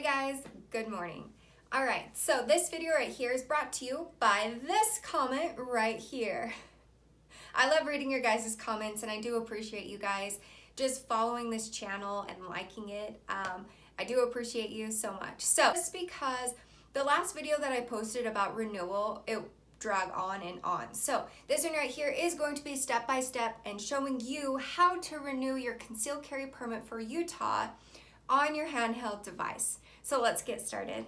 guys, good morning. All right, so this video right here is brought to you by this comment right here. I love reading your guys' comments and I do appreciate you guys just following this channel and liking it. I do appreciate you so much. So just because the last video that I posted about renewal, it drag on and on. So this one right here is going to be step by step and showing you how to renew your concealed carry permit for Utah on your handheld device. So let's get started.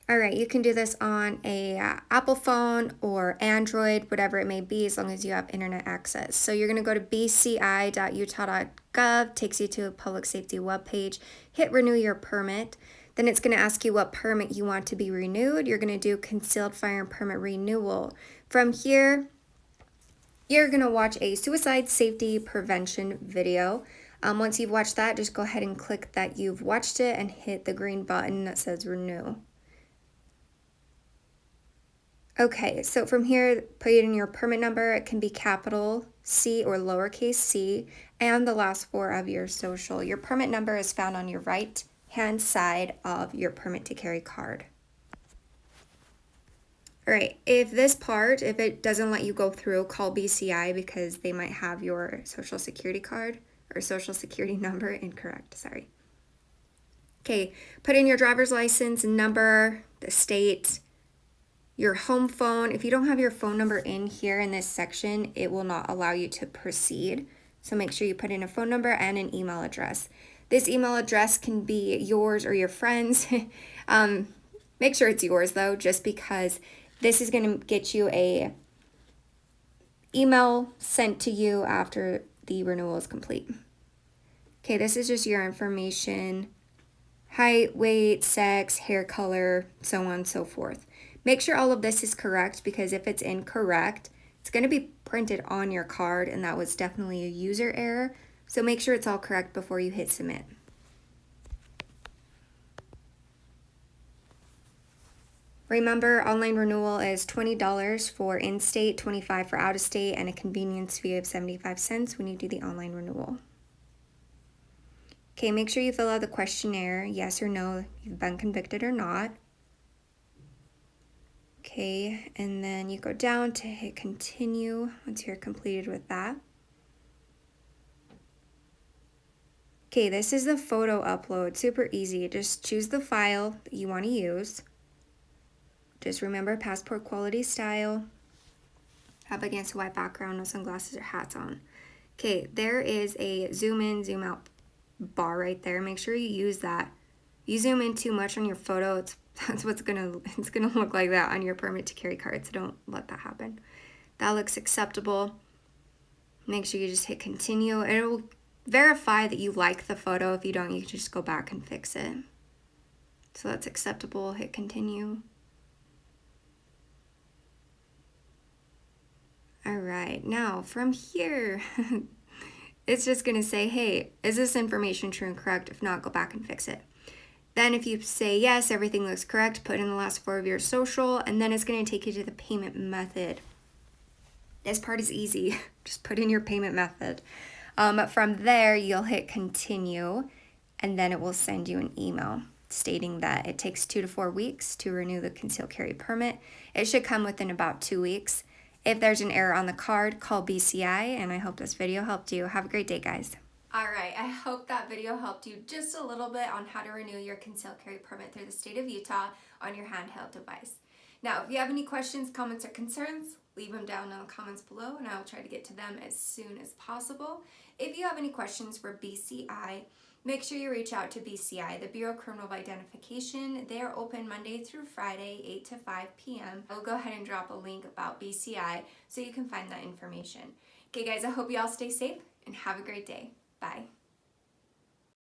All right, you can do this on a Apple phone or Android, whatever it may be, as long as you have internet access. So you're going to go to Bci.utah.gov, takes you to a public safety webpage, hit renew your permit. Then it's going to ask you what permit you want to be renewed. You're going to do concealed firearm permit renewal. From here, you're going to watch a suicide safety prevention video. Once you've watched that, just go ahead and click that you've watched it and hit the green button that says renew. Okay, so from here, put in your permit number. It can be capital C or lowercase c, and the last four of your social. Your permit number is found on your right hand side of your permit to carry card. All right, if it doesn't let you go through, call BCI because they might have your social security card or social security number incorrect, sorry. Okay, put in your driver's license number, the state, your home phone. If you don't have your phone number in here in this section, it will not allow you to proceed. So make sure you put in a phone number and an email address. This email address can be yours or your friends. Make sure it's yours though, just because this is going to get you a email sent to you after the renewal is complete. Okay, this is just your information, height, weight, sex, hair color, so on and so forth. Make sure all of this is correct, because if it's incorrect, it's going to be printed on your card, and that was definitely a user error. So make sure it's all correct before you hit submit. Remember, online renewal is $20 for in-state, $25 for out-of-state, and a convenience fee of 75 cents when you do the online renewal. Okay, make sure you fill out the questionnaire, yes or no, you've been convicted or not. Okay, and then you go down to hit continue once you're completed with that. Okay, this is the photo upload, super easy. Just choose the file that you want to use. Just remember passport quality style. Up against a white background, no sunglasses or hats on. Okay, there is a zoom in, zoom out bar right there. Make sure you use that. You zoom in too much on your photo, it's gonna look like that on your permit to carry card, so don't let that happen. That looks acceptable. Make sure you just hit continue. It will verify that you like the photo. If you don't, you can just go back and fix it. So that's acceptable, hit continue. All right, now from here, it's just gonna say, hey, is this information true and correct? If not, go back and fix it. Then if you say yes, everything looks correct, put in the last four of your social, and then it's going to take you to the payment method. This part is easy. Just put in your payment method. From there, you'll hit continue, and then it will send you an email stating that it takes 2 to 4 weeks to renew the concealed carry permit. It should come within about 2 weeks. If there's an error on the card, call BCI, and I hope this video helped you. Have a great day, guys. Alright, I hope that video helped you just a little bit on how to renew your concealed carry permit through the state of Utah on your handheld device. Now, if you have any questions, comments, or concerns, leave them down in the comments below and I will try to get to them as soon as possible. If you have any questions for BCI, make sure you reach out to BCI, the Bureau of Criminal Identification. They are open Monday through Friday, 8 to 5 p.m. I will go ahead and drop a link about BCI so you can find that information. Okay guys, I hope you all stay safe and have a great day. Bye.